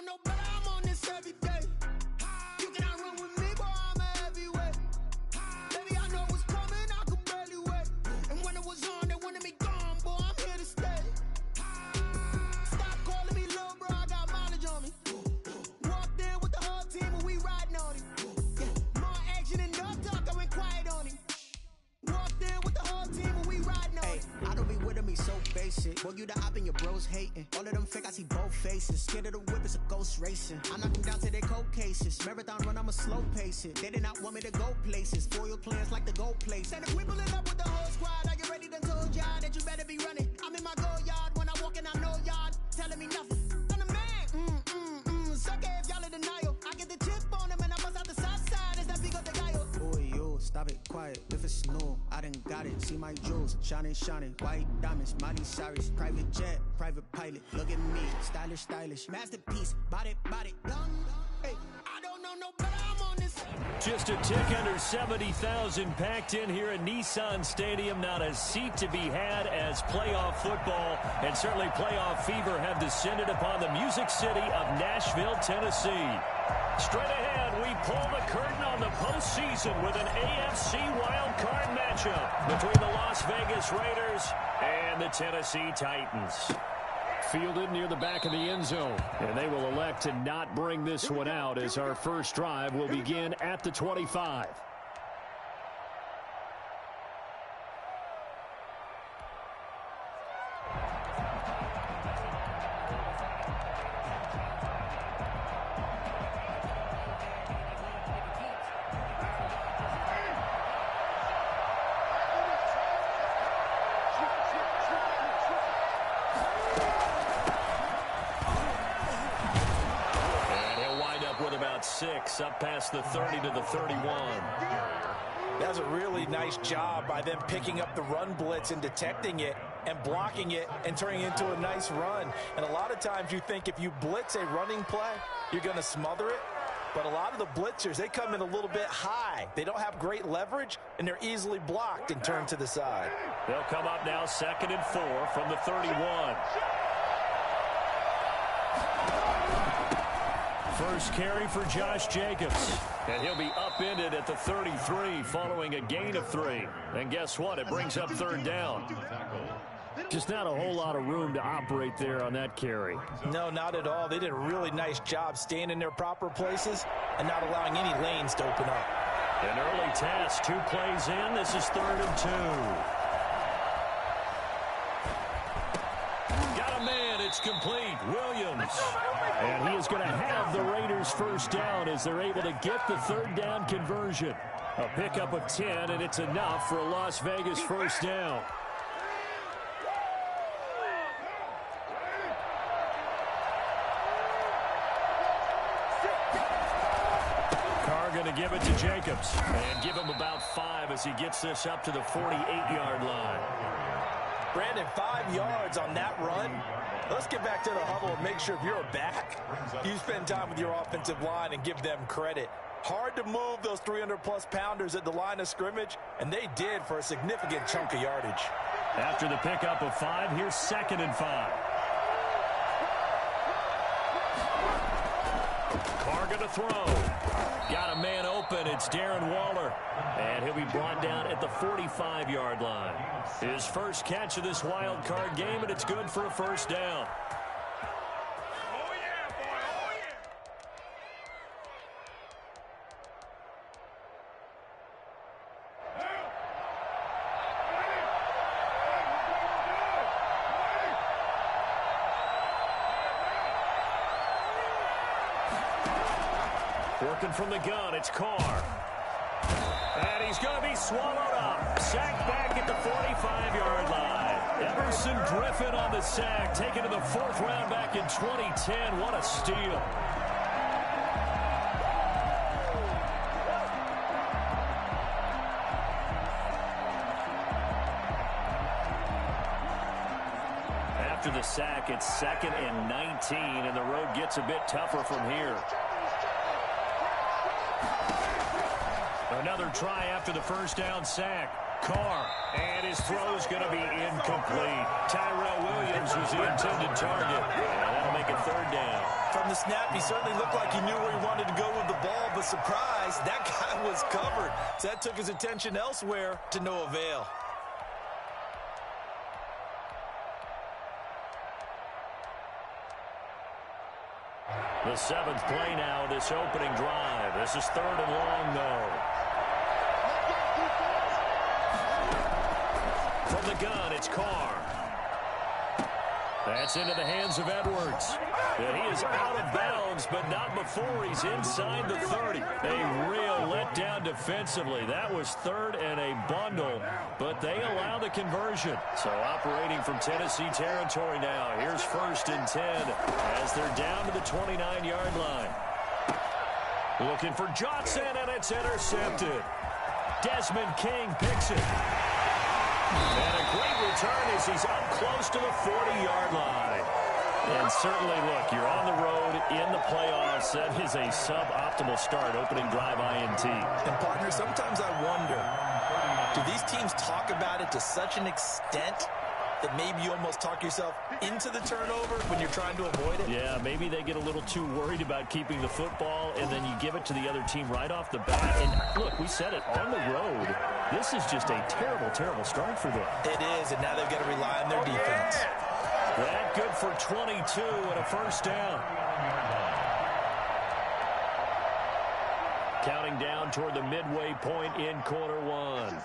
know no better, I'm on this every day. You cannot run with me, boy, I'm a heavyweight. Baby, I know what's coming, I could barely wait. And when it was on, they wanted me gone, boy, I'm here to stay. Stop calling me little bro, I got mileage on me. Walked in with the whole team and we riding on him. Yeah, more action and no talk, I went quiet on him. Walked in with the whole team and we riding on him. I don't be with me so basic. Boy, you the op and your bros hating. All of them fake, I see both faces. Scared of the whip, it's a ghost racing. I knock them down to their cold cases. Marathon run, I'ma slow pace it. They did not want me to go places. Foil plans like the go place. And if we pulling up with the whole squad, are you ready? Done told y'all that you better be running. I'm in my go yard. When I walk in, I know y'all telling me nothing. I'm the man. Suck it if y'all in denial. I get the chip on him and I bust out the south side. It's that big up the guy. Boy, yo, stop it, quiet. If it's snow, I done got it. See my jewels, shining, shining. White diamonds, Miley Cyrus. Private jet, private pilot. Look at me, stylish, stylish. Masterpiece, body, done. Hey, I don't know no better, I'm on this. Just a tick under 70,000 packed in here at Nissan Stadium. Not a seat to be had as playoff football and certainly playoff fever have descended upon the Music City of Nashville, Tennessee. Straight ahead, we pull the curtain on the postseason with an AFC wildcard matchup between the Las Vegas Raiders and the Tennessee Titans. Fielded near the back of the end zone, and they will elect to not bring this one out as our first drive will begin at the 25. Up past the 30 to the 31. That's a really nice job by them picking up the run blitz and detecting it and blocking it and turning it into a nice run. And a lot of times you think if you blitz a running play, you're going to smother it. But a lot of the blitzers, they come in a little bit high. They don't have great leverage, and they're easily blocked and turned to the side. They'll come up now 2nd and 4 from the 31. First carry for Josh Jacobs. And he'll be upended at the 33 following a gain of 3. And guess what? It brings up 3rd down. Just not a whole lot of room to operate there on that carry. No, not at all. They did a really nice job staying in their proper places and not allowing any lanes to open up. An early task, 2 plays in. This is 3rd and 2. Got a man. It's complete. Williams. And he is going to have the Raiders first down as they're able to get the 3rd down conversion. A pickup of 10, and it's enough for a Las Vegas first down. Carr going to give it to Jacobs. And give him about 5 as he gets this up to the 48-yard line. Brandon, 5 yards on that run. Let's get back to the huddle and make sure if you're a back, you spend time with your offensive line and give them credit. Hard to move those 300-plus pounders at the line of scrimmage, and they did for a significant chunk of yardage. After the pickup of 5, here's 2nd and 5. Carr going to throw. Got a man open. It's Darren Waller. And he'll be brought down at the 45-yard line. His first catch of this wild card game, and it's good for a first down. Oh, yeah, boy. Oh, yeah. Working from the gun, it's Carr. And he's going to be swallowed up. Sacked back at the 45-yard line. Emerson Griffin on the sack, taken to the 4th round back in 2010. What a steal. After the sack, it's 2nd and 19, and the road gets a bit tougher from here. Another try after the first down sack. Carr, and his throw's going to be incomplete. Tyrell Williams was the intended target, and that'll make it third down. From the snap, he certainly looked like he knew where he wanted to go with the ball, but surprise, that guy was covered. So that took his attention elsewhere to no avail. The 7th play now, this opening drive. This is 3rd and long, though. From the gun, it's Carr. That's into the hands of Edwards. And he is out of bounds, but not before he's inside the 30. A real letdown defensively. That was 3rd and a bundle, but they allow the conversion. So operating from Tennessee territory now. Here's 1st and 10 as they're down to the 29-yard line. Looking for Johnson, and it's intercepted. Desmond King picks it. And a great return as he's up close to the 40-yard line. And certainly, look, you're on the road in the playoffs. That is a suboptimal start, opening drive INT. And, partner, sometimes I wonder, do these teams talk about it to such an extent that maybe you almost talk yourself into the turnover when you're trying to avoid it? Yeah, maybe they get a little too worried about keeping the football, and then you give it to the other team right off the bat. And, look, we said it, on the road, this is just a terrible, terrible start for them. It is, and now they've got to rely on their defense. That good for 22 and a first down. Counting down toward the midway point in quarter one.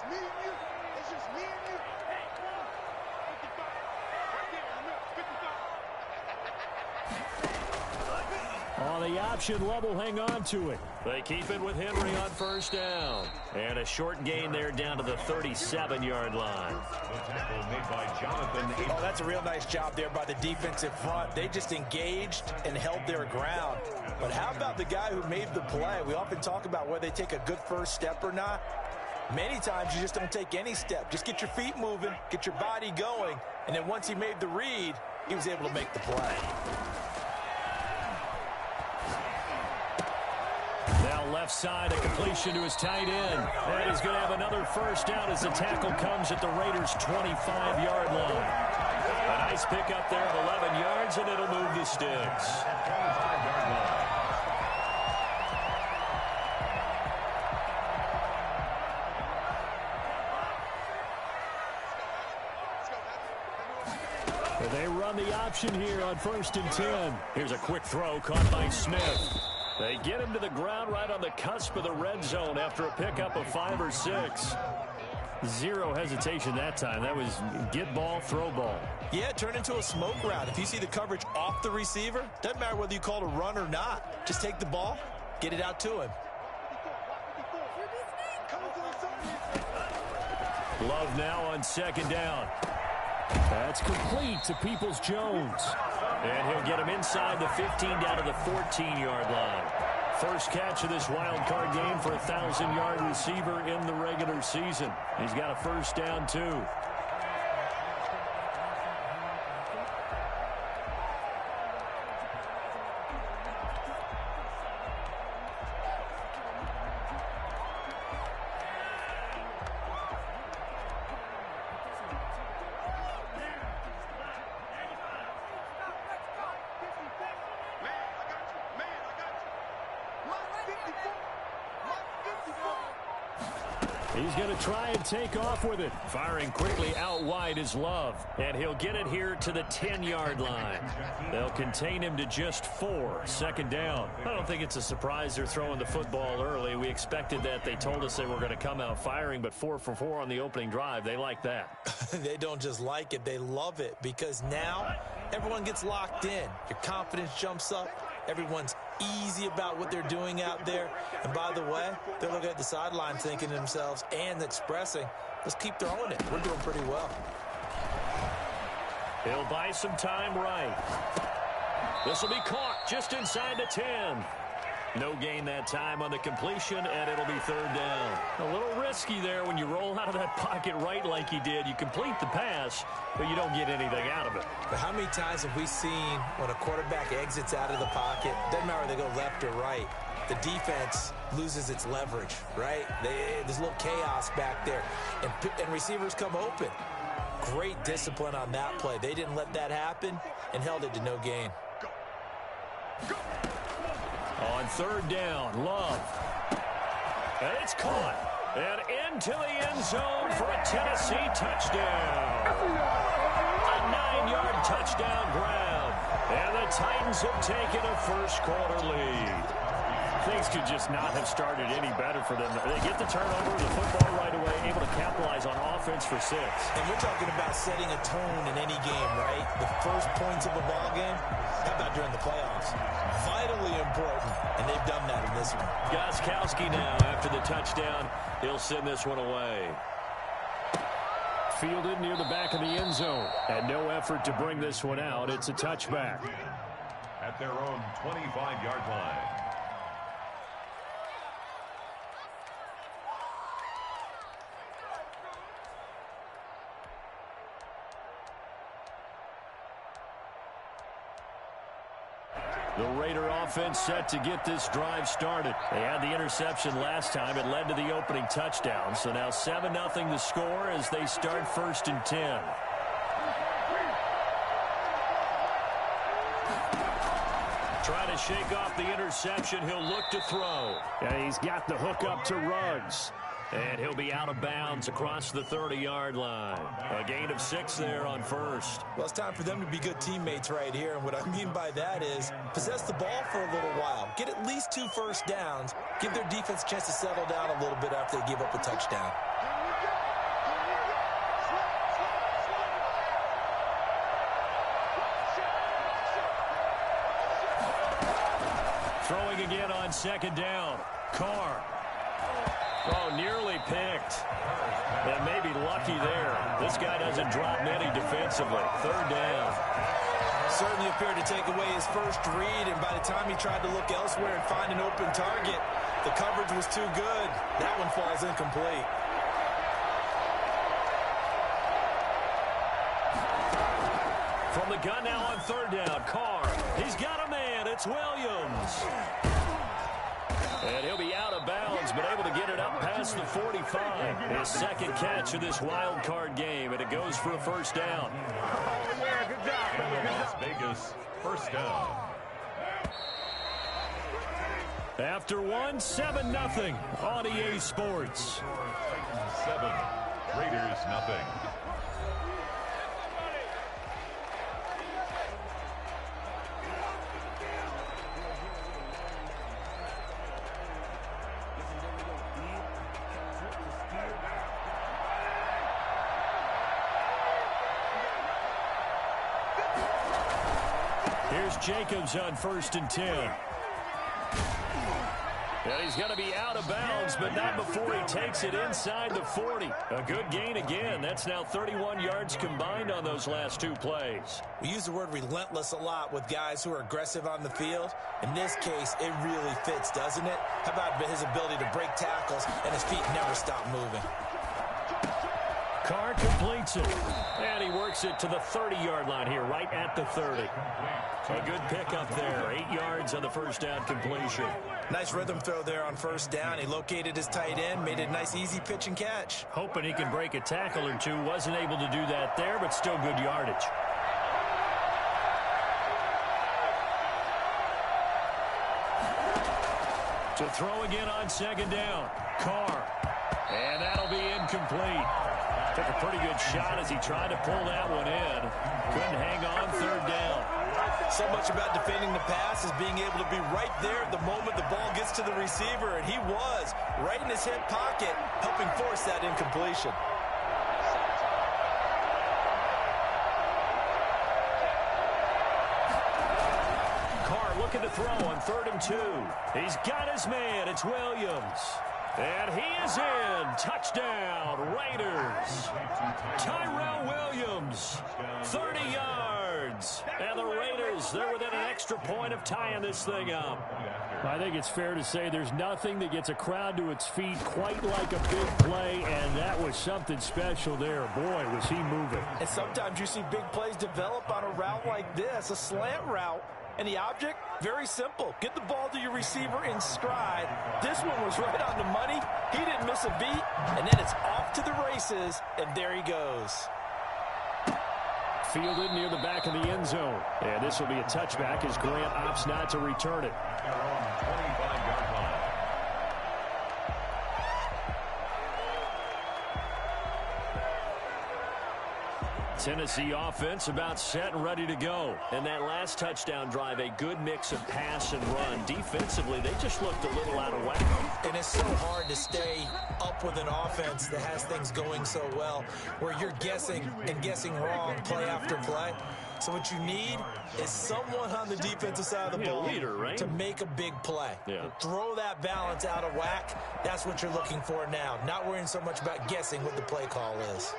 On the option level, hang on to it. They keep it with Henry on first down. And a short gain there down to the 37-yard line. Oh, that's a real nice job there by the defensive front. They just engaged and held their ground. But how about the guy who made the play? We often talk about whether they take a good first step or not. Many times you just don't take any step. Just get your feet moving, get your body going, and then once he made the read, he was able to make the play. Now left side, a completion to his tight end. And he's going to have another first down as the tackle comes at the Raiders' 25-yard line. A nice pick up there of 11 yards, and it'll move the sticks. They run the option here on 1st and 10. Here's a quick throw caught by Smith. They get him to the ground right on the cusp of the red zone after a pickup of 5 or 6. Zero hesitation that time. That was get ball, throw ball. Yeah, it turned into a smoke route. If you see the coverage off the receiver, doesn't matter whether you call it a run or not. Just take the ball, get it out to him. Love now on 2nd down. That's complete to Peoples-Jones. And he'll get him inside the 15 down to the 14-yard line. First catch of this wild card game for a 1,000-yard receiver in the regular season. He's got a first down, too. He's going to try and take off with it. Firing quickly out wide is Love. And he'll get it here to the 10-yard line. They'll contain him to just 4. 2nd down. I don't think it's a surprise they're throwing the football early. We expected that. They told us they were going to come out firing, but 4 for 4 on the opening drive. They like that. They don't just like it. They love it because now everyone gets locked in. Your confidence jumps up. Everyone's easy about what they're doing out there. And by the way, they're looking at the sideline thinking to themselves and expressing, let's keep throwing it. We're doing pretty well. He'll buy some time right. This will be caught just inside the 10. No gain that time on the completion, and it'll be 3rd down. A little risky there when you roll out of that pocket right like he did. You complete the pass, but you don't get anything out of it. But how many times have we seen when a quarterback exits out of the pocket, doesn't matter whether they go left or right, the defense loses its leverage, right? There's a little chaos back there, and receivers come open. Great discipline on that play. They didn't let that happen and held it to no gain. On third down, Love. And it's caught. And into the end zone for a Tennessee touchdown. A 9-yard touchdown grab. And the Titans have taken a first-quarter lead. Things could just not have started any better for them. They get the turnover, the football right away, able to capitalize on offense for 6. And we're talking about setting a tone in any game, right? The first points of a ball game. How about during the playoffs? Vitally important, and they've done that in this one. Gostkowski now after the touchdown. He'll send this one away. Fielded near the back of the end zone. And no effort to bring this one out. It's a touchback. At their own 25-yard line. The Raider offense set to get this drive started. They had the interception last time. It led to the opening touchdown. So now 7-0 the score as they start 1st and 10. Trying to shake off the interception. He'll look to throw. And he's got the hook up to Ruggs. And he'll be out of bounds across the 30-yard line. A gain of 6 there on first. Well, it's time for them to be good teammates right here. And what I mean by that is possess the ball for a little while. Get at least 2 first downs. Give their defense a chance to settle down a little bit after they give up a touchdown. Throwing again on 2nd down. Carr. Oh, nearly picked. And maybe lucky there. This guy doesn't drop many defensively. 3rd down. Certainly appeared to take away his first read, and by the time he tried to look elsewhere and find an open target, the coverage was too good. That one falls incomplete. From the gun now on 3rd down. Carr. He's got a man. It's Williams. And he'll be out of bounds, but able to get it up past the 45. His 2nd catch of this wild card game, and it goes for a 1st down. Yeah, good job. Las Vegas, 1st down. After 7-0 on EA Sports. 7, Raiders 0. Here's Jacobs on 1st and 10. And he's going to be out of bounds, but not before he takes it inside the 40. A good gain again. That's now 31 yards combined on those last 2 plays. We use the word relentless a lot with guys who are aggressive on the field. In this case, it really fits, doesn't it? How about his ability to break tackles and his feet never stop moving? Carr completes it. And he works it to the 30-yard line here, right at the 30. A good pickup there. 8 yards on the 1st down completion. Nice rhythm throw there on 1st down. He located his tight end, made it a nice, easy pitch and catch. Hoping he can break a tackle or 2. Wasn't able to do that there, but still good yardage. To throw again on 2nd down. Carr. And that'll be incomplete. Took a pretty good shot as he tried to pull that one in. Couldn't hang on 3rd down. So much about defending the pass is being able to be right there at the moment the ball gets to the receiver, and he was right in his hip pocket, helping force that incompletion. Carr looking to throw on 3rd and 2. He's got his man. It's Williams. And he is in. Touchdown, Raiders. Tyrell Williams, 30 yards. And the Raiders, they're within an extra point of tying this thing up. I think it's fair to say there's nothing that gets a crowd to its feet quite like a big play, and that was something special there. Boy, was he moving. And sometimes you see big plays develop on a route like this, a slant route. And the object, very simple. Get the ball to your receiver in stride. This one was right on the money. He didn't miss a beat. And then it's off to the races, and there he goes. Fielded near the back of the end zone. And this will be a touchback as Grant opts not to return it. Their own 25-yard line. Tennessee offense about set and ready to go. And that last touchdown drive, a good mix of pass and run. Defensively, they just looked a little out of whack. And it's so hard to stay up with an offense that has things going so well, where you're guessing and guessing wrong play after play. So what you need is someone on the defensive side of the ball leader, right? to make a big play. Yeah. Throw that balance out of whack. That's what you're looking for now. Not worrying so much about guessing what the play call is.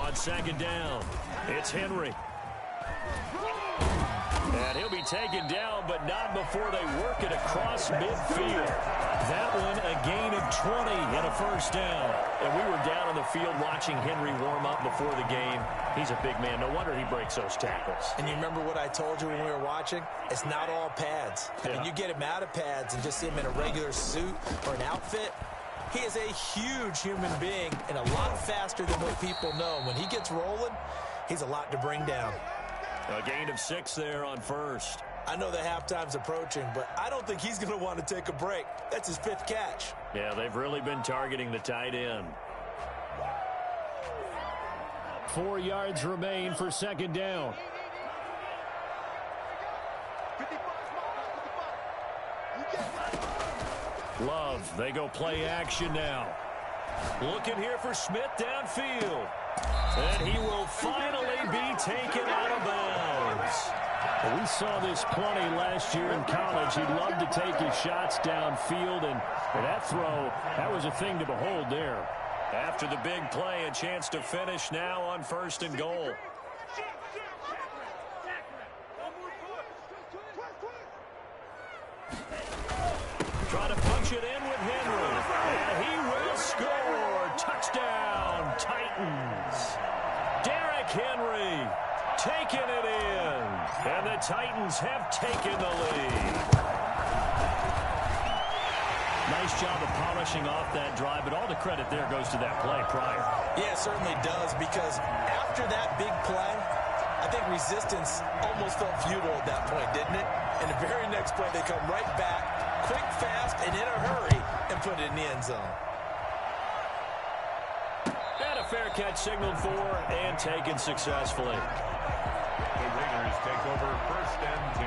On second down, it's Henry. And he'll be taken down, but not before they work it across midfield. That one, a gain of 20 and a first down. And we were down on the field watching Henry warm up before the game. He's a big man. No wonder he breaks those tackles. And you remember what I told you when we were watching? It's not all pads. Yeah. When you get him out of pads and just see him in a regular suit or an outfit, he is a huge human being and a lot faster than what people know. When he gets rolling, he's a lot to bring down. A gain of 6 there on first. I know the halftime's approaching, but I don't think he's going to want to take a break. That's his 5th catch. Yeah, they've really been targeting the tight end. 4 yards remain for second down. Love, they go play action now. Looking here for Smith downfield. And he will finally be taken out of bounds. Well, we saw this plenty last year in college. He loved to take his shots downfield, and that throw, that was a thing to behold there. After the big play, a chance to finish now on first and goal. Trying to punch it in with Henry. And he will score. Touchdown, Titans. Derrick Henry taking it in. And the Titans have taken the lead. Nice job of polishing off that drive, but all the credit there goes to that play prior. Yeah, it certainly does, because after that big play, I think resistance almost felt futile at that point, didn't it? And the very next play, they come right back, quick, fast, and in a hurry, and put it in the end zone. And a fair catch signaled for and taken successfully. The Raiders take over 1st and 10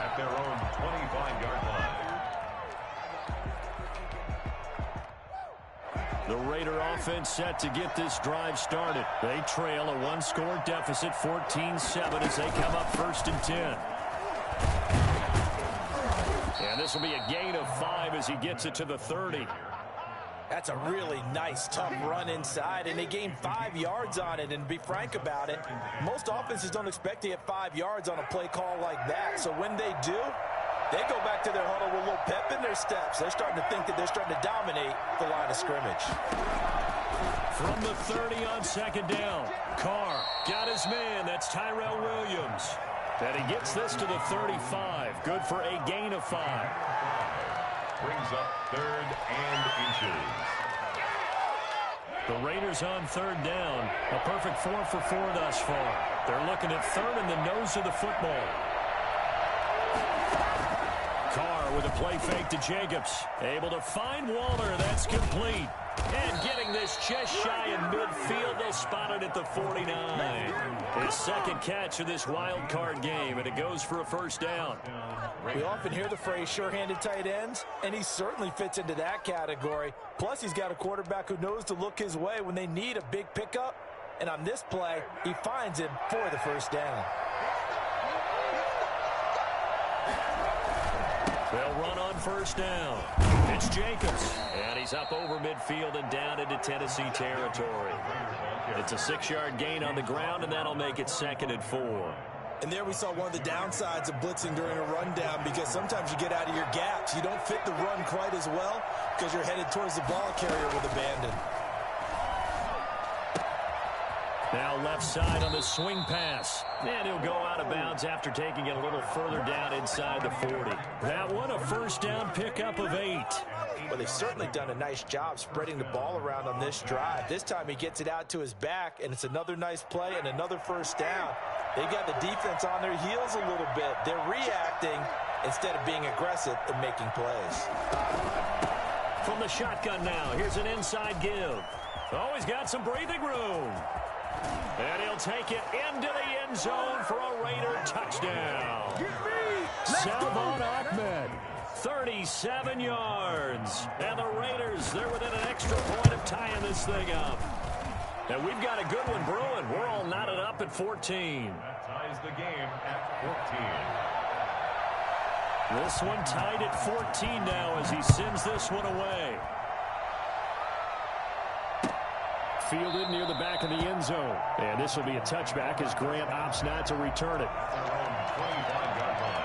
at their own 25-yard line. The Raider offense set to get this drive started. They trail a one-score deficit, 14-7, as they come up 1st and 10. And this will be a gain of 5 as he gets it to the 30. That's a really nice, tough run inside, and they gain 5 yards on it. And to be frank about it, most offenses don't expect to get 5 yards on a play call like that. So when they do, they go back to their huddle with a little pep in their steps. They're starting to think that they're starting to dominate the line of scrimmage. From the 30 on second down, Carr got his man. That's Tyrell Williams. And he gets this to the 35. Good for a gain of 5. Brings up 3rd and inches. The Raiders on 3rd down. A perfect 4 for 4 thus far. They're looking at 3rd in the nose of the football. Carr with a play fake to Jacobs. Able to find Waller. That's complete. And getting this just shy in midfield. They'll spot it at the 49. His 2nd catch of this wild card game, and it goes for a 1st down. We often hear the phrase sure-handed tight ends, and he certainly fits into that category. Plus, he's got a quarterback who knows to look his way when they need a big pickup. And on this play, he finds him for the 1st down. They'll run on 1st down. It's Jacobs. And he's up over midfield and down into Tennessee territory. It's a 6-yard gain on the ground, and that'll make it 2nd and 4. And there we saw one of the downsides of blitzing during a rundown, because sometimes you get out of your gaps. You don't fit the run quite as well because you're headed towards the ball carrier with abandon. Now left side on the swing pass. And he'll go out of bounds after taking it a little further down inside the 40. That one a first down pickup of 8. Well, they've certainly done a nice job spreading the ball around on this drive. This time he gets it out to his back, and it's another nice play and another first down. They've got the defense on their heels a little bit. They're reacting instead of being aggressive and making plays. From the shotgun now, here's an inside give. Oh, he's got some breathing room. And he'll take it into the end zone for a Raider touchdown. Salvon Ahmed, 37 yards. And the Raiders, they're within an extra point of tying this thing up. And we've got a good one brewing. We're all knotted up at 14. That ties the game at 14. This one tied at 14 now as he sends this one away. Fielded near the back of the end zone. And this will be a touchback as Grant opts not to return it. Their own 25-yard line.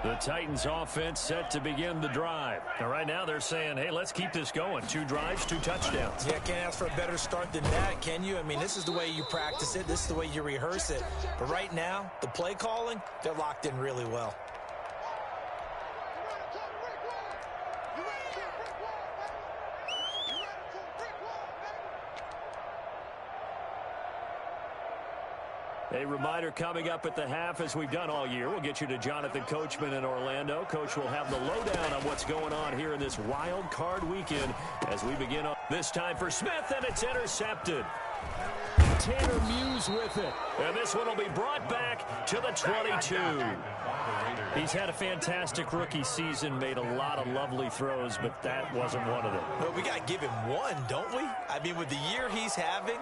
The Titans offense set to begin the drive. And right now they're saying, hey, let's keep this going. 2 drives, 2 touchdowns. Yeah, can't ask for a better start than that, can you? I mean, this is the way you practice it. This is the way you rehearse it. But right now, the play calling, they're locked in really well. A reminder coming up at the half, as we've done all year. We'll get you to Jonathan Coachman in Orlando. Coach will have the lowdown on what's going on here in this wild card weekend as we begin on this time for Smith, and it's intercepted. Tanner Muse with it. And this one will be brought back to the 22. He's had a fantastic rookie season, made a lot of lovely throws, but that wasn't one of them. Well, we got to give him one, don't we? I mean, with the year he's having,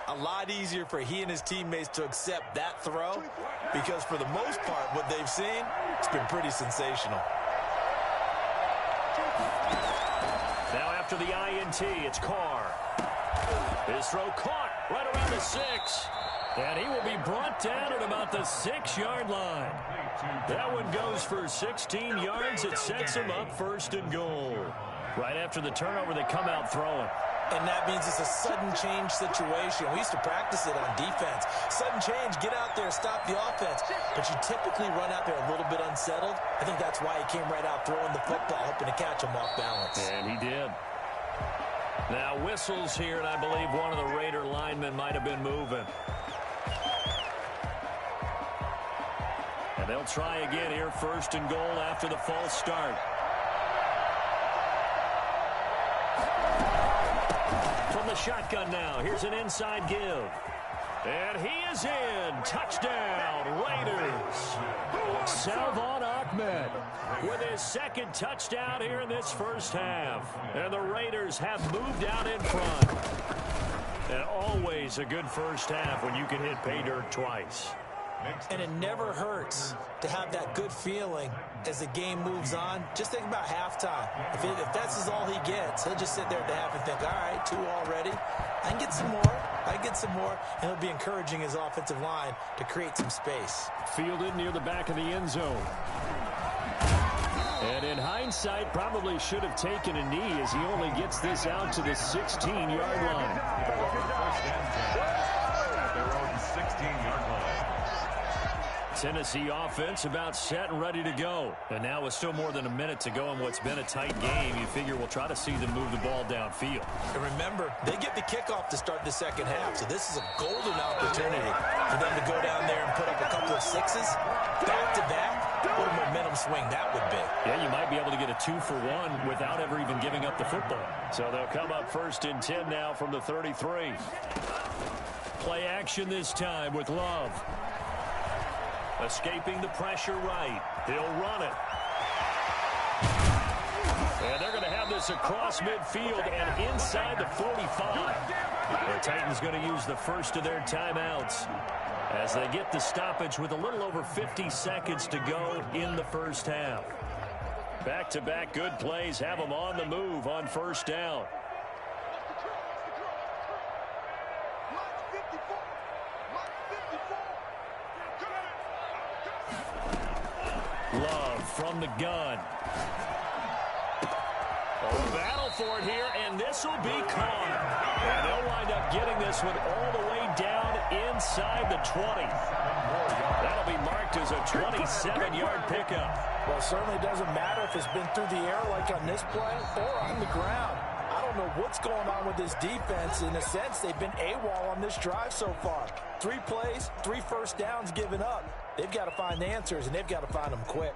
a lot easier for he and his teammates to accept that throw because for the most part, what they've seen, it's been pretty sensational. Now after the INT, it's Carr. His throw caught right around the 6. And he will be brought down at about the 6-yard line. That one goes for 16 yards. It sets him up 1st and goal. Right after the turnover, they come out throwing. And that means it's a sudden change situation. We used to practice it on defense. Sudden change, get out there, stop the offense. But you typically run out there a little bit unsettled. I think that's why he came right out throwing the football, hoping to catch him off balance. And he did. Now whistles here, and I believe one of the Raider linemen might have been moving. And they'll try again here, 1st and goal after the false start. From the shotgun now, here's an inside give. And he is in. Touchdown, Raiders. Salvon Ahmed with his 2nd touchdown here in this first half. And the Raiders have moved out in front. And always a good first half when you can hit pay dirt twice. And it never hurts to have that good feeling as the game moves on. Just think about halftime. If that's all he gets, he'll just sit there at the half and think, all right, 2 already. I can get some more. I can get some more. And he'll be encouraging his offensive line to create some space. Fielded near the back of the end zone. And in hindsight, probably should have taken a knee as he only gets this out to the 16-yard line. At their own 16-yard line. Tennessee offense about set and ready to go. And now with still more than a minute to go in what's been a tight game, you figure we'll try to see them move the ball downfield. And remember, they get the kickoff to start the second half, so this is a golden opportunity for them to go down there and put up a couple of 6s back-to-back. What a momentum swing that would be. Yeah, you might be able to get a 2-for-1 without ever even giving up the football. So they'll come up 1st and 10 now from the 33. Play action this time with Love. Escaping the pressure right. He'll run it. And they're going to have this across midfield and inside the 45. The Titans going to use the first of their timeouts as they get the stoppage with a little over 50 seconds to go in the first half. Back-to-back good plays have them on the move on 1st down. Love from the gun. Oh, battle for it here, and this will be caught. And they'll wind up getting this one all the way down inside the 20. That'll be marked as a 27-yard pickup. Well, it certainly doesn't matter if it's been through the air like on this play or on the ground. I don't know what's going on with this defense. In a sense, they've been AWOL on this drive so far. 3 plays, 3 first downs given up. They've got to find the answers, and they've got to find them quick.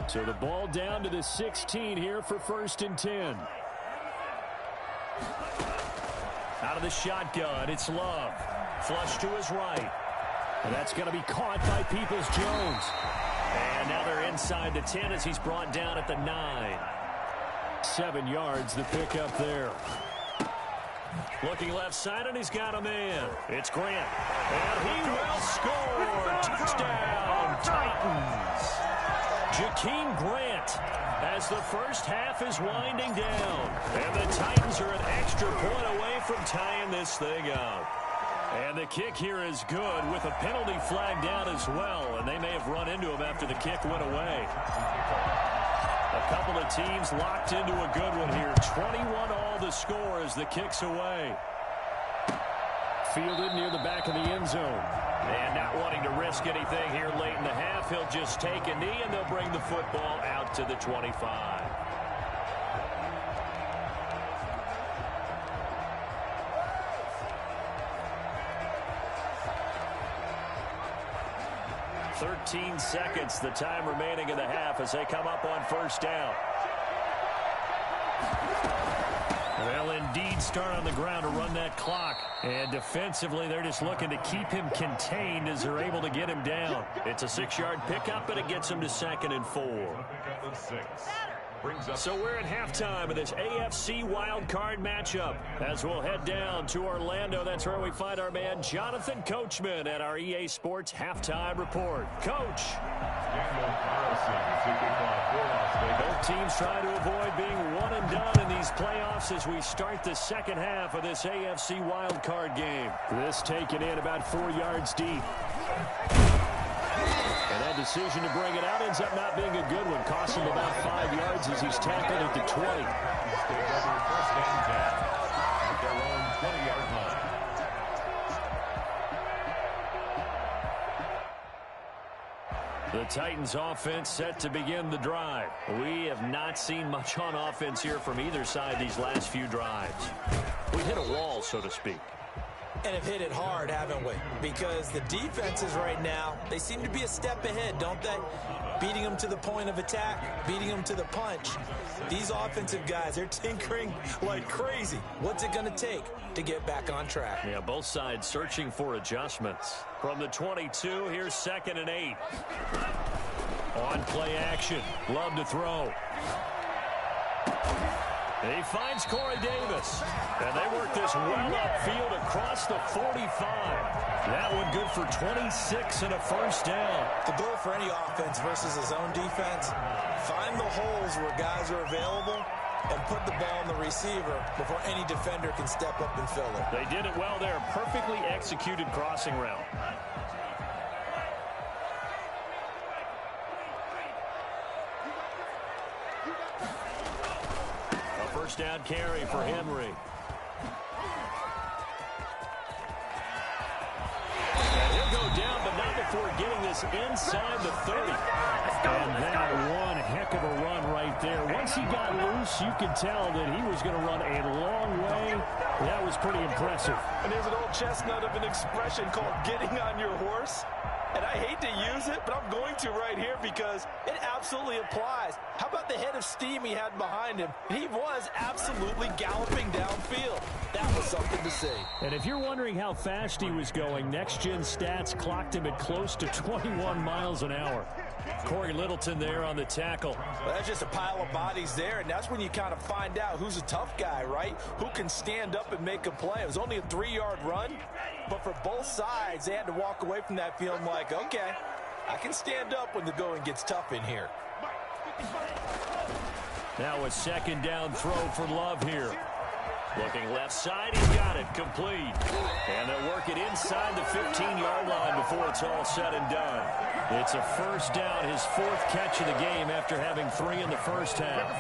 So the ball down to the 16 here for 1st and 10. Out of the shotgun, it's Love. Flush to his right. And that's going to be caught by Peoples-Jones. And now they're inside the 10 as he's brought down at the 9. 7 yards, the pickup there. Looking left side, and he's got a man. It's Grant. And he will score. Touchdown, Titans. Jakeem Grant as the first half is winding down. And the Titans are an extra point away from tying this thing up. And the kick here is good with a penalty flag down as well. And they may have run into him after the kick went away. A couple of teams locked into a good one here. 21-all the score as the kick's away. Fielded near the back of the end zone. And not wanting to risk anything here late in the half, he'll just take a knee, and they'll bring the football out to the 25. "13 seconds, the time remaining in the half as they come up on 1st down. They'll indeed start on the ground to run that clock. And defensively, they're just looking to keep him contained as they're able to get him down. It's a 6-yard pickup, and it gets him to 2nd and 4. So we're at halftime of this AFC wildcard matchup. As we'll head down to Orlando, that's where we find our man Jonathan Coachman at our EA Sports Halftime Report. Coach. Both teams trying to avoid being one and done in these playoffs as we start the second half of this AFC wildcard game. This taken in about 4 yards deep. And that decision to bring it out ends up not being a good one. Costs him about 5 yards as he's tackled at the 20. At their own 20-yard line. The Titans offense set to begin the drive. We have not seen much on offense here from either side these last few drives. We hit a wall, so to speak. And have hit it hard, haven't we? Because the defenses right now, they seem to be a step ahead, don't they? Beating them to the point of attack, beating them to the punch. These offensive guys, they're tinkering like crazy. What's it going to take to get back on track? Yeah, both sides searching for adjustments. From the 22, here's 2nd and 8. On play action. Love to throw. He finds Corey Davis. And they work this well upfield across the 45. That one good for 26 and a 1st down. The goal for any offense versus a zone defense, find the holes where guys are available and put the ball in the receiver before any defender can step up and fill it. They did it well there. Perfectly executed crossing route. First down carry for Henry. And he'll go down, but not before getting this inside the 30. And that one heck of a run right there. Once he got loose, you could tell that he was going to run a long way. That was pretty impressive. And there's an old chestnut of an expression called getting on your horse. And I hate to use it, but I'm going to right here because it absolutely applies. How about the head of steam he had behind him? He was absolutely galloping downfield. That was something to see. And if you're wondering how fast he was going, Next Gen Stats clocked him at close to 21 miles an hour. Corey Littleton there on the tackle. Well, that's just a pile of bodies there, and that's when you kind of find out who's a tough guy, right? Who can stand up and make a play. It was only a 3-yard run, but for both sides, they had to walk away from that feeling like, okay, I can stand up when the going gets tough in here. Now a second down throw for Love here. Looking left side, he's got it, complete. And they'll work it inside the 15-yard line before it's all said and done. It's a first down, his fourth catch of the game after having 3 in the first half.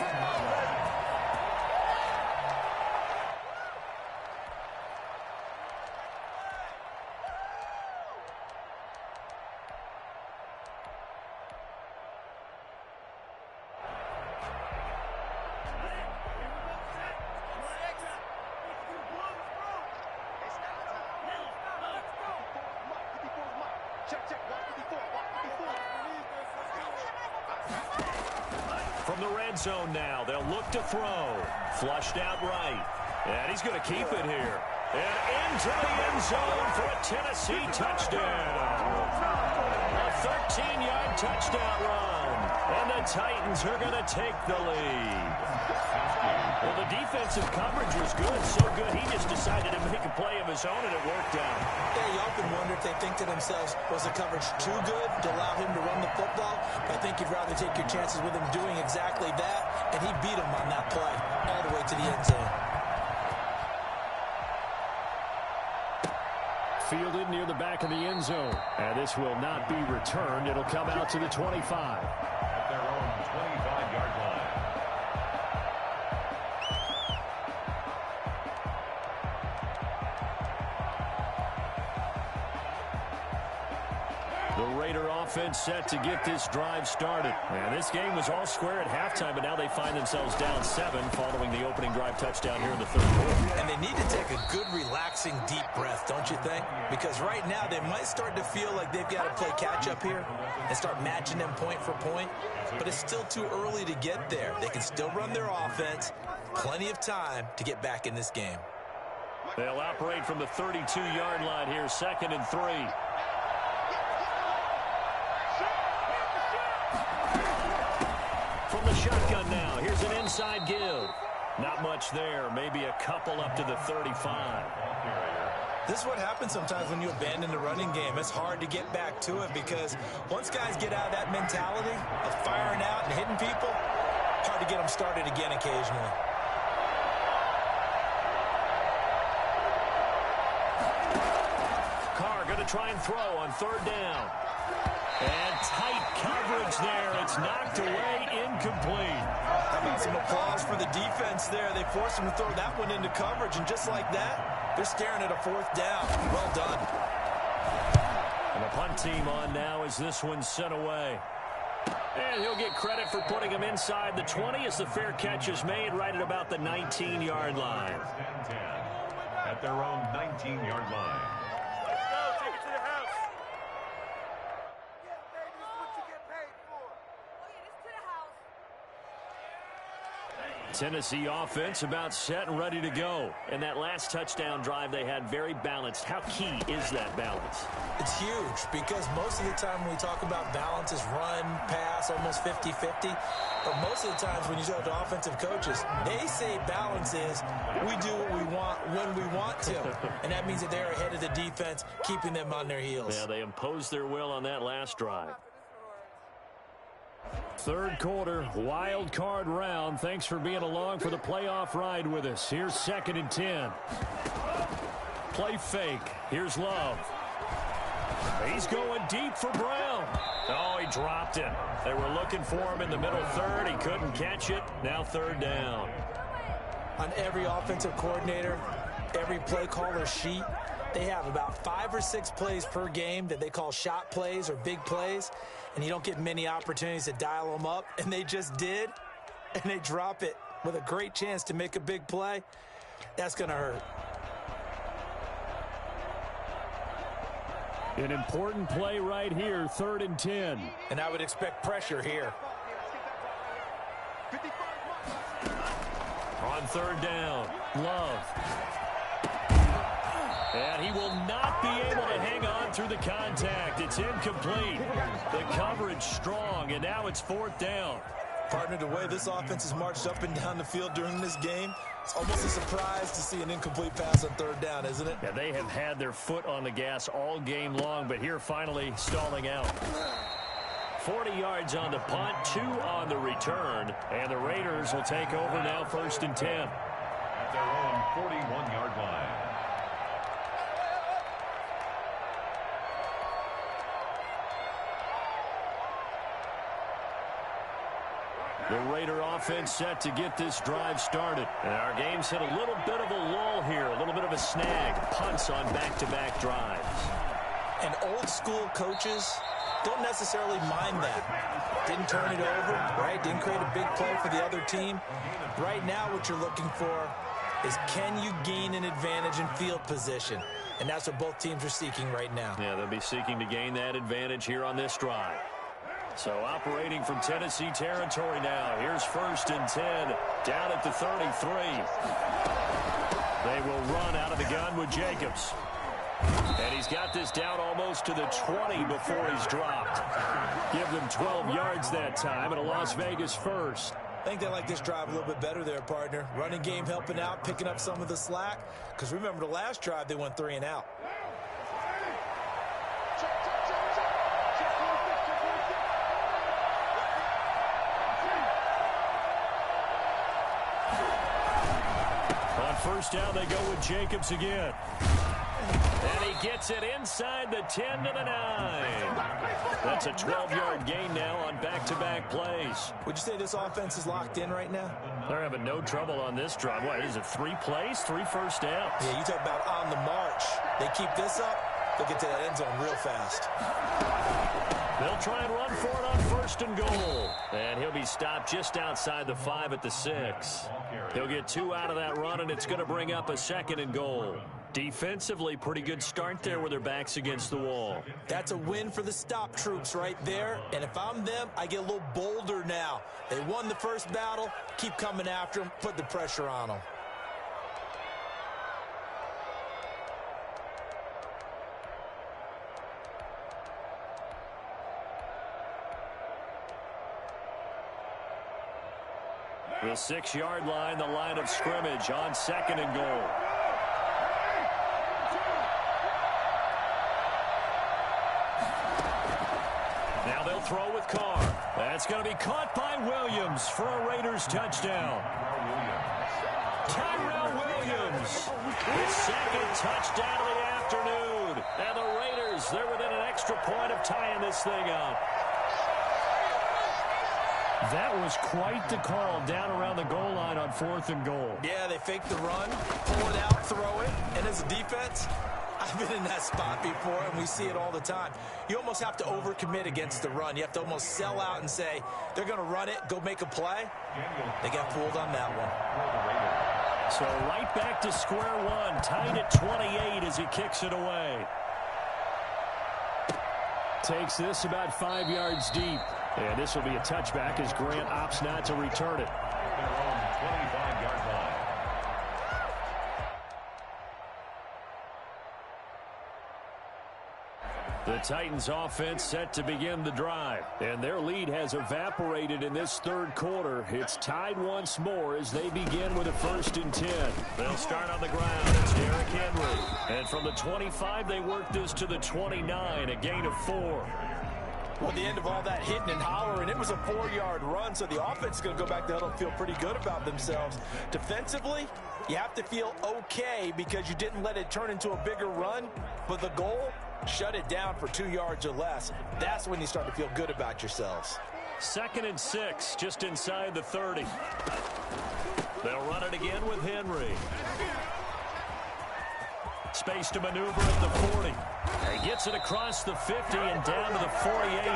From the red zone now, they'll look to throw. Flushed out right. And he's going to keep it here. And into the end zone for a Tennessee touchdown. A 13-yard touchdown run. And the Titans are going to take the lead. Well, the defensive coverage was good, so good he just decided to make a play of his own, and it worked out. Yeah, you often wonder if they think to themselves, was the coverage too good to allow him to run the football? I think you'd rather take your chances with him doing exactly that, and he beat him on that play all the way to the end zone. Fielded near the back of the end zone. And this will not be returned. It'll come out to the 25. At their own 25-yard line. The Raider offense set to get this drive started. And this game was all square at halftime, but now they find themselves down 7 following the opening drive touchdown here in the third quarter. And they need to take a good, relaxing, deep breath, don't you think? Because right now they might start to feel like they've got to play catch-up here and start matching them point for point. But it's still too early to get there. They can still run their offense. Plenty of time to get back in this game. They'll operate from the 32-yard line here, 2nd and 3. From the shotgun now, here's an inside give. Not much there, maybe a couple up to the 35. This is what happens sometimes when you abandon the running game. It's hard to get back to it because once guys get out of that mentality of firing out and hitting people, hard to get them started again occasionally. Carr going to try and throw on 3rd down. And tight coverage there. It's knocked away, incomplete. How about some applause for the defense there? They forced him to throw that one into coverage, and just like that, they're staring at a 4th down. Well done. And the punt team on now as this one's sent away. And he'll get credit for putting him inside the 20 as the fair catch is made right at about the 19-yard line. 10 at their own 19-yard line. Tennessee offense about set and ready to go. And that last touchdown drive they had very balanced. How key is that balance? It's huge because most of the time when we talk about balance is run, pass, almost 50-50. But most of the times when you talk to offensive coaches, they say balance is we do what we want when we want to. And that means that they're ahead of the defense, keeping them on their heels. Yeah, they imposed their will on that last drive. Third quarter, wild card round. Thanks for being along for the playoff ride with us. Here's 2nd and 10. Play fake. Here's Love. He's going deep for Brown. Oh, he dropped it. They were looking for him in the middle third. He couldn't catch it. Now 3rd down. On every offensive coordinator, every play caller sheet, they have about 5 or 6 plays per game that they call shot plays or big plays, and you don't get many opportunities to dial them up, and they just did, and they drop it with a great chance to make a big play. That's going to hurt. An important play right here, 3rd and 10. And I would expect pressure here. On 3rd down, Love. And he will not be able to hang on through the contact. It's incomplete. The coverage strong, and now it's 4th down. Partner, the way this offense has marched up and down the field during this game, it's almost a surprise to see an incomplete pass on 3rd down, isn't it? Yeah, they have had their foot on the gas all game long, but here finally stalling out. 40 yards on the punt, 2 on the return. And the Raiders will take over now, 1st and 10. At their own 41-yard line. The Raider offense set to get this drive started. And our game's hit a little bit of a lull here, a little bit of a snag. Punts on back-to-back drives. And old-school coaches don't necessarily mind that. Didn't turn it over, right? Didn't create a big play for the other team. Right now what you're looking for is, can you gain an advantage in field position? And that's what both teams are seeking right now. Yeah, they'll be seeking to gain that advantage here on this drive. So operating from Tennessee territory now. Here's 1st and 10 down at the 33. They will run out of the gun with Jacobs. And he's got this down almost to the 20 before he's dropped. Give them 12 yards that time and a Las Vegas first. I think they like this drive a little bit better there, partner. Running game helping out, picking up some of the slack. Because remember, the last drive, they went 3 and out. On 1st down, they go with Jacobs again. And he gets it inside the 10 to the 9. That's a 12-yard gain now on back-to-back plays. Would you say this offense is locked in right now? They're having no trouble on this drive. What is it, 3 plays, 3 first downs? Yeah, you talk about on the march. They keep this up, they'll get to that end zone real fast. They'll try and run for it on 1st and goal. And he'll be stopped just outside the 5 at the 6. He'll get 2 out of that run, and it's going to bring up a 2nd and goal. Defensively, pretty good start there with their backs against the wall. That's a win for the stop troops right there. And if I'm them, I get a little bolder now. They won the first battle. Keep coming after them. Put the pressure on them. The 6-yard line, the line of scrimmage on 2nd and goal. Now they'll throw with Carr. That's going to be caught by Williams for a Raiders touchdown. Tyrell Williams, his 2nd touchdown of the afternoon. And the Raiders, they're within an extra point of tying this thing up. That was quite the call down around the goal line on 4th and goal. Yeah, they fake the run, pull it out, throw it. And as a defense, I've been in that spot before, and we see it all the time. You almost have to overcommit against the run. You have to almost sell out and say, they're going to run it, go make a play. They got fooled on that one. So right back to square one, tied at 28 as he kicks it away. Takes this about 5 yards deep. And this will be a touchback as Grant opts not to return it. Their own 25-yard line. The Titans offense set to begin the drive. And their lead has evaporated in this 3rd quarter. It's tied once more as they begin with a 1st and 10. They'll start on the ground. It's Derrick Henry. And from the 25, they work this to the 29, a gain of 4. Well, at the end of all that hitting and hollering, it was a 4-yard run, so the offense is going to go back to huddle and feel pretty good about themselves. Defensively, you have to feel okay because you didn't let it turn into a bigger run, but the goal, shut it down for 2 yards or less. That's when you start to feel good about yourselves. 2nd and 6, just inside the 30. They'll run it again with Henry. Space to maneuver at the 40. He gets it across the 50 and down to the 48.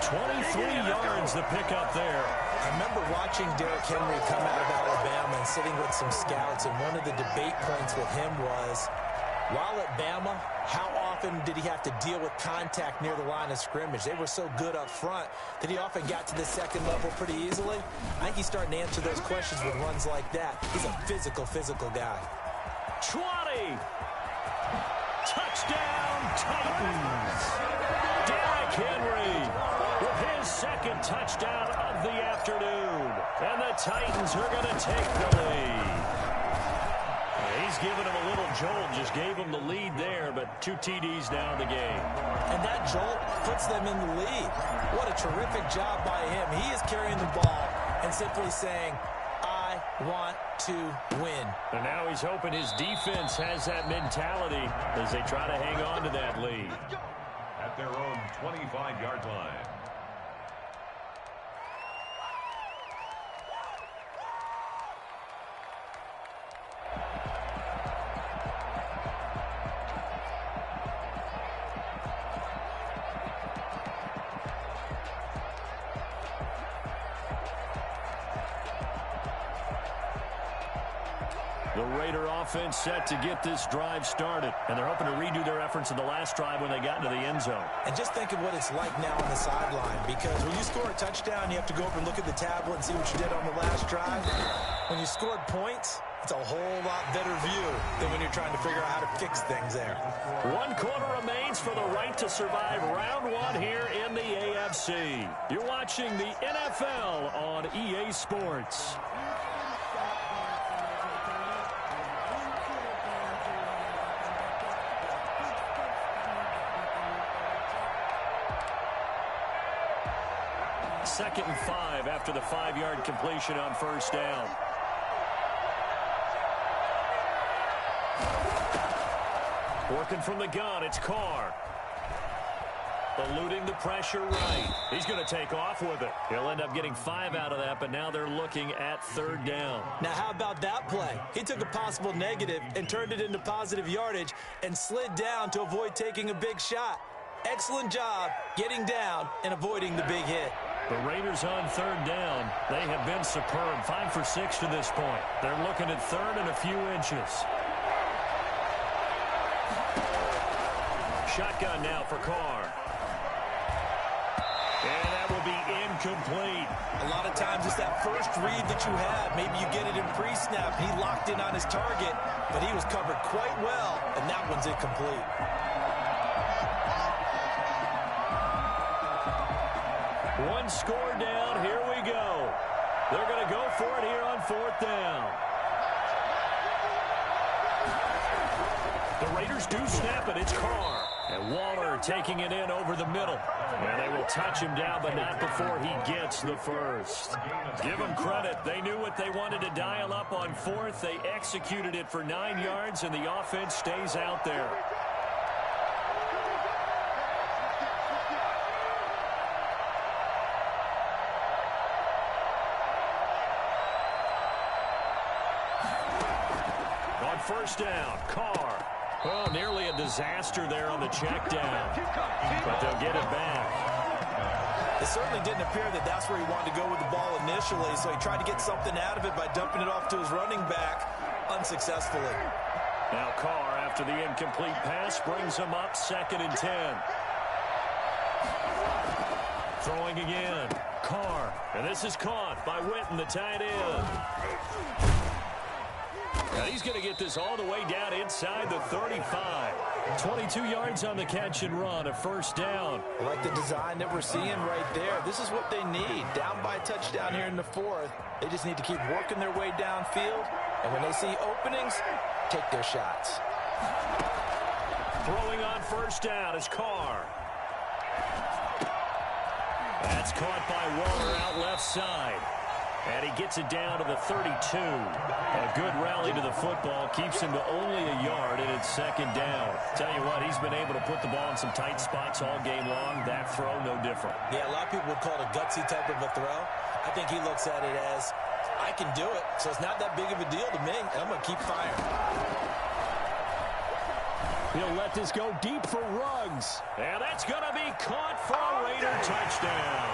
23 yards the pickup there. I remember watching Derrick Henry come out of Alabama and sitting with some scouts, and one of the debate points with him was, while at Bama, how often did he have to deal with contact near the line of scrimmage? They were so good up front that he often got to the 2nd level pretty easily. I think he's starting to answer those questions with runs like that. He's a physical guy. 20. Touchdown, Titans. Derrick Henry with his 2nd touchdown of the afternoon. And the Titans are going to take the lead. He He's given him a little jolt, just gave him the lead there, but 2 TDs now in the game. And that jolt puts them in the lead. What a terrific job by him. He is carrying the ball and simply saying, I want to win. And now he's hoping his defense has that mentality as they try to hang on to that lead. At their own 25-yard line. The Raider offense set to get this drive started, and they're hoping to redo their efforts in the last drive when they got into the end zone. And just think of what it's like now on the sideline, because when you score a touchdown, you have to go over and look at the tablet and see what you did on the last drive. When you scored points, it's a whole lot better view than when you're trying to figure out how to fix things there. 1 quarter remains for the right to survive round 1 here in the AFC. You're watching the NFL on EA Sports. Second and 5 after the 5-yard completion on first down. Working from the gun, it's Carr. Eluding the pressure right. He's going to take off with it. He'll end up getting 5 out of that, but now they're looking at 3rd down. Now, how about that play? He took a possible negative and turned it into positive yardage and slid down to avoid taking a big shot. Excellent job getting down and avoiding the big hit. The Raiders on 3rd down. They have been superb. 5 for 6 to this point. They're looking at 3rd and a few inches. Shotgun now for Carr. And that will be incomplete. A lot of times it's that first read that you have. Maybe you get it in pre-snap. He locked in on his target, but he was covered quite well, and that one's incomplete. One score down. Here we go. They're going to go for it here on 4th down. The Raiders do snap it. It's Carr. And Waller taking it in over the middle. And they will touch him down, but not before he gets the first. Give them credit. They knew what they wanted to dial up on 4th. They executed it for 9 yards, and the offense stays out there. On first down, Carr. Oh, nearly a disaster there on the check down. But they'll get it back. It certainly didn't appear that that's where he wanted to go with the ball initially, so he tried to get something out of it by dumping it off to his running back unsuccessfully. Now Carr, after the incomplete pass, brings him up 2nd and 10. Throwing again. Carr. And this is caught by Witten, the tight end. Now he's going to get this all the way down inside the 35. 22 yards on the catch and run, a first down. I like the design that we're seeing right there. This is what they need. Down by a touchdown here in the 4th. They just need to keep working their way downfield. And when they see openings, take their shots. Throwing on first down is Carr. That's caught by Waller out left side. And he gets it down to the 32. A good rally to the football. Keeps him to only a yard, and it's 2nd down. Tell you what, he's been able to put the ball in some tight spots all game long. That throw, no different. Yeah, a lot of people would call it a gutsy type of a throw. I think he looks at it as, I can do it, so it's not that big of a deal to me, and I'm going to keep firing. He'll let this go deep for Ruggs. And that's going to be caught for a Raider touchdown.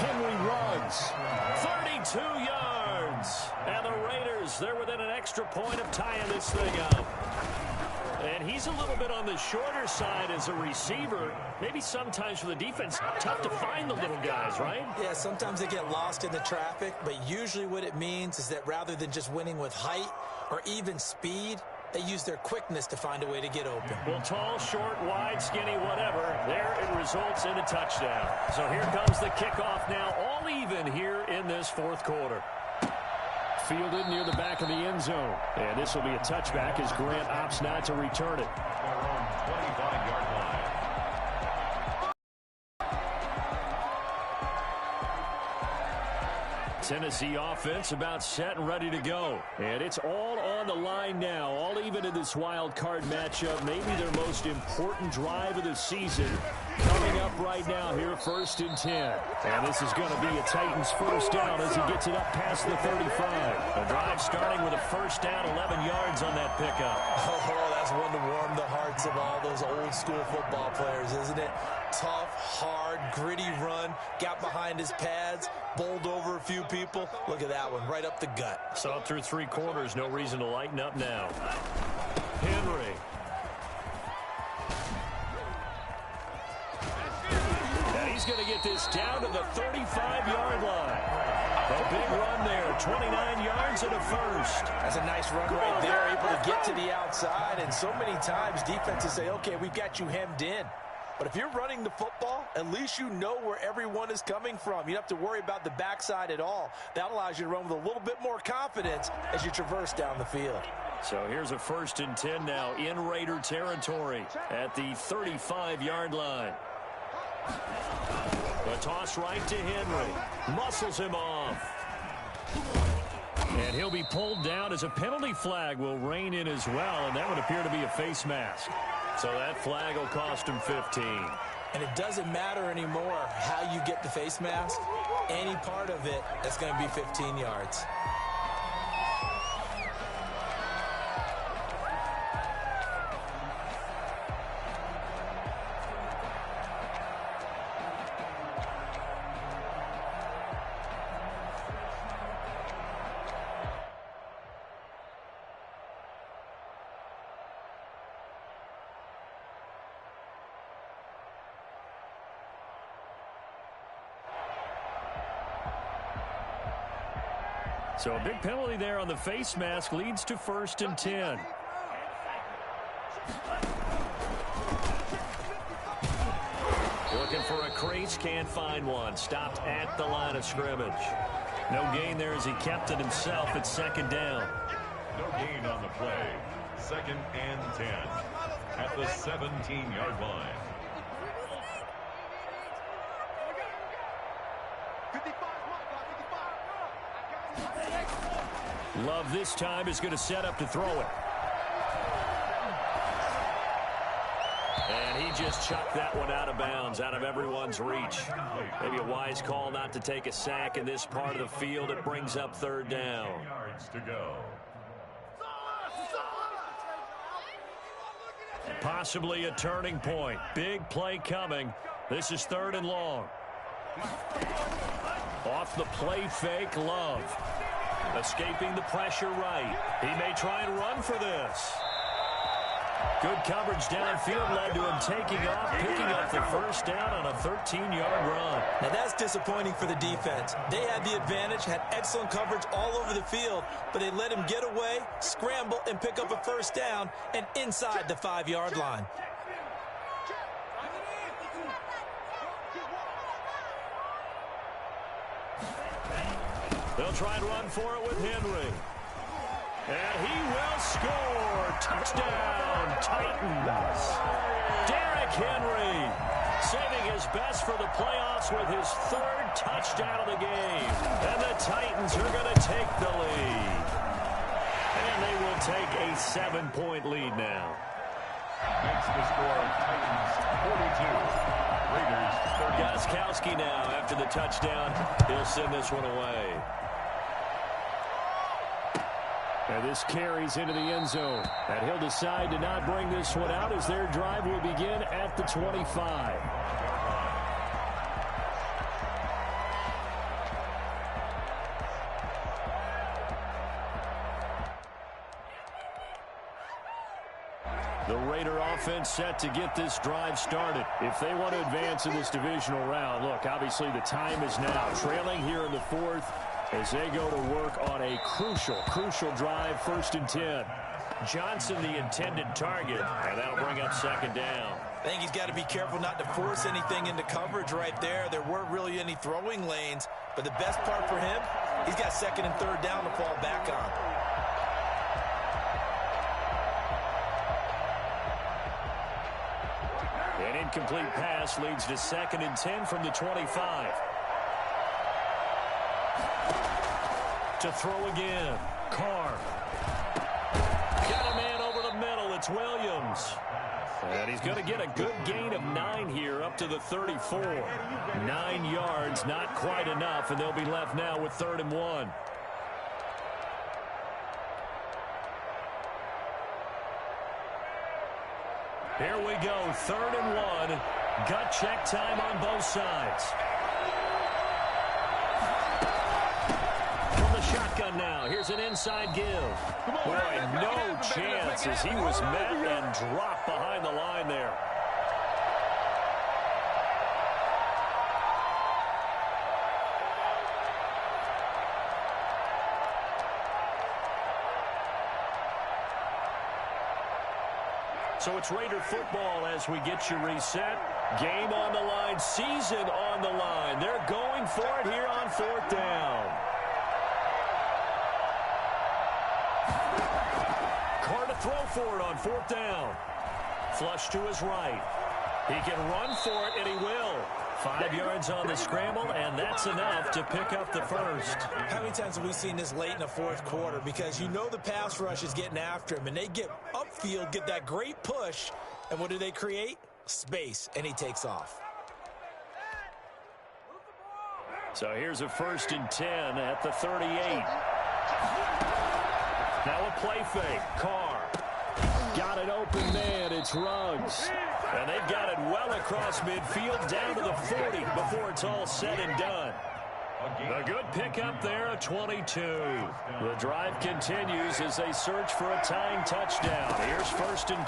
Henry Ruggs, 32 yards. And the Raiders, they're within an extra point of tying this thing up. And he's a little bit on the shorter side as a receiver. Maybe sometimes for the defense, tough to find the little guys, right? Yeah, sometimes they get lost in the traffic, but usually what it means is that rather than just winning with height or even speed, they use their quickness to find a way to get open. Well, tall, short, wide, skinny, whatever, there it results in a touchdown. So here comes the kickoff now, all even here in this 4th quarter. fielded near the back of the end zone. And this will be a touchback as Grant opts not to return it. Their own 25-yard line. Tennessee offense about set and ready to go. And it's all on the line now, all even in this wild card matchup. Maybe their most important drive of the season coming up right now here, 1st and 10. And this is going to be a Titans first down as he gets it up past the 35. The drive starting with a first down, 11 yards on that pickup. Oh, that's one to warm the hearts of all those old school football players, isn't it? Tough, hard, gritty run, got behind his pads, bowled over a few people. Look at that one, right up the gut. Saw through 3 quarters, no reason to lighten up now. Henry. And he's going to get this down to the 35-yard line. A big run there, 29 yards and a first. That's a nice run right there, able to get to the outside. And so many times defenses say, okay, we've got you hemmed in. But if you're running the football, at least you know where everyone is coming from. You don't have to worry about the backside at all. That allows you to run with a little bit more confidence as you traverse down the field. So here's a 1st and 10 now in Raider territory at the 35-yard line. The toss right to Henry. Muscles him off. And he'll be pulled down as a penalty flag will rein in as well, and that would appear to be a face mask. So that flag will cost him 15. And it doesn't matter anymore how you get the face mask. Any part of it, that's going to be 15 yards. So a big penalty there on the face mask leads to 1st and 10. Looking for a crease, can't find one. Stopped at the line of scrimmage. No gain there as he kept it himself at 2nd down. No gain on the play. 2nd and 10 at the 17-yard line. Love this time is going to set up to throw it. And he just chucked that one out of bounds, out of everyone's reach. Maybe a wise call not to take a sack in this part of the field. It brings up 3rd down. Yards to go. Possibly a turning point. Big play coming. This is 3rd and long. Off the play fake, Love. Escaping the pressure right. He may try and run for this. Good coverage downfield led to him taking off, picking up the first down on a 13-yard run. Now that's disappointing for the defense. They had the advantage, had excellent coverage all over the field, but they let him get away, scramble, and pick up a first down and inside the 5-yard line. They'll try and run for it with Henry. And he will score. Touchdown, Titans. Derrick Henry saving his best for the playoffs with his 3rd touchdown of the game. And the Titans are going to take the lead. And they will take a 7-point lead now. Makes the score Titans 42. Raiders 30. Gostkowski now after the touchdown. He'll send this one away. And this carries into the end zone. And he'll decide to not bring this one out as their drive will begin at the 25. The Raider offense set to get this drive started. If they want to advance in this divisional round, look, obviously the time is now. Trailing here in the 4th as they go to work on a crucial drive, 1st and 10. Johnson the intended target, and that'll bring up 2nd down. I think he's got to be careful not to force anything into coverage right there. There weren't really any throwing lanes, but the best part for him, he's got second and third down to fall back on. An incomplete pass leads to 2nd and 10 from the 25. To throw again. Carr. Got a man over the middle. It's Williams. And he's going to get a good gain of 9 here up to the 34. 9 yards, not quite enough, and they'll be left now with 3rd and 1. Here we go, 3rd and 1. Gut check time on both sides. From the shotgun now, here's an inside give. Boy, no chance as he was met and dropped behind the line there. So it's Raider football as we get you reset. Game on the line, season on the line. They're going for it here on 4th down. Carr to throw for it on 4th down. Flush to his right. He can run for it, and he will. 5 yards on the scramble, and that's enough to pick up the first. How many times have we seen this late in the 4th quarter? Because you know the pass rush is getting after him, and they get upfield, get that great push, and what do they create? Space, and he takes off. So here's a 1st and 10 at the 38. Now a play fake. Carr. Got an open man. It's Ruggs. And they've got it well across midfield down to the 40 before it's all said and done. A good pickup there, a 22. The drive continues as they search for a tying touchdown. Here's 1st and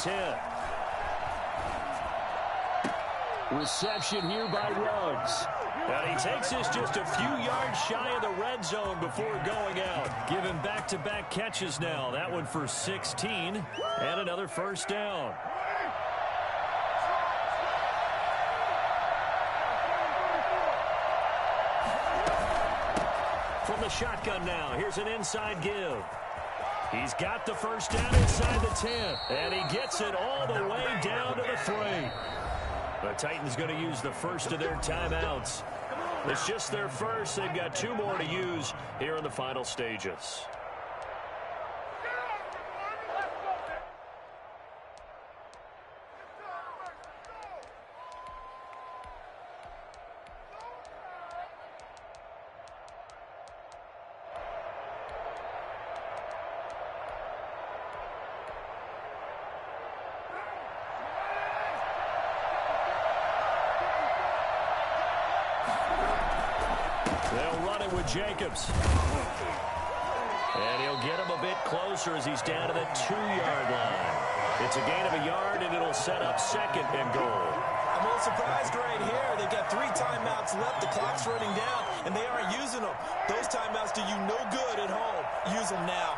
10. Reception here by Ruggs. And he takes this just a few yards shy of the red zone before going out. Given back-to-back catches now. That one for 16 and another 1st down. From the shotgun now, here's an inside give. He's got the 1st down inside the 10, and he gets it all the way down to the 3. The Titans going to use the first of their timeouts. It's just their first. They've got 2 more to use here in the final stages. Jacobs. And he'll get him a bit closer as he's down to the 2-yard line. It's a gain of a yard, and it'll set up 2nd and goal. I'm a little surprised right here. They've got 3 timeouts left. The clock's running down, and they aren't using them. Those timeouts do you no good at home. Use them now.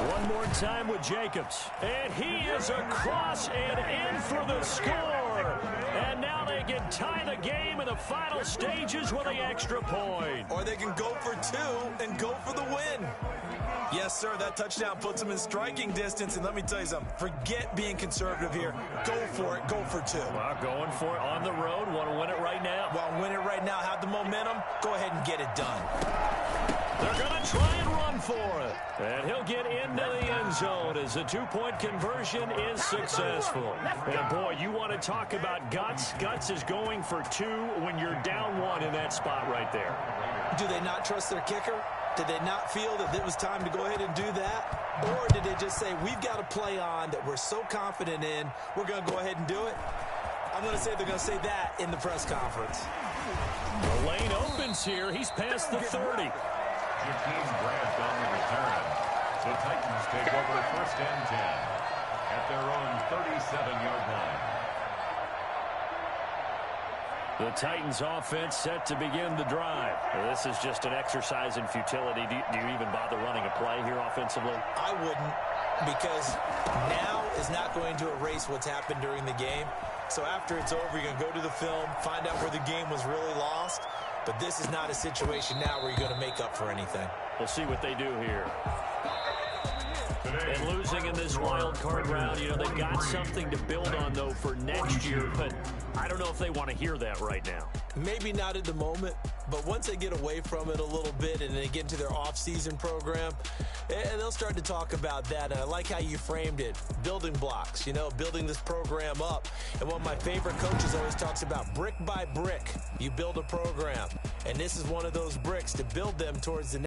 One more time with Jacobs. And he is across and in for the score. And now they can tie the game in the final stages with the extra point. Or they can go for 2 and go for the win. Yes, sir, that touchdown puts them in striking distance. And let me tell you something. Forget being conservative here. Go for it. Go for 2. Well, going for it on the road. Want to win it right now. Well, win it right now. Have the momentum. Go ahead and get it done. They're going to try and run for it. And he'll get into the end zone as the 2-point conversion is successful. And, boy, you want to talk about guts. Guts is going for 2 when you're down 1 in that spot right there. Do they not trust their kicker? Did they not feel that it was time to go ahead and do that? Or did they just say, we've got a play on that we're so confident in, we're going to go ahead and do it? I'm going to say they're going to say that in the press conference. The lane opens here. He's past the 30. 15 Grant on the return. The Titans take over 1st and 10 at their own 37-yard line. The Titans offense set to begin the drive. This is just an exercise in futility. Do you even bother running a play here offensively? I wouldn't, because now is not going to erase what's happened during the game. So after it's over, you're going to go to the film, find out where the game was really lost. But this is not a situation now where you're going to make up for anything. We'll see what they do here. And losing in this wild card round, you know, they've got something to build on, though, for next year. But I don't know if they want to hear that right now. Maybe not at the moment, but once they get away from it a little bit and they get into their off-season program, they'll start to talk about that. And I like how you framed it, building blocks, you know, building this program up. And one of my favorite coaches always talks about brick by brick, you build a program. And this is one of those bricks to build them towards the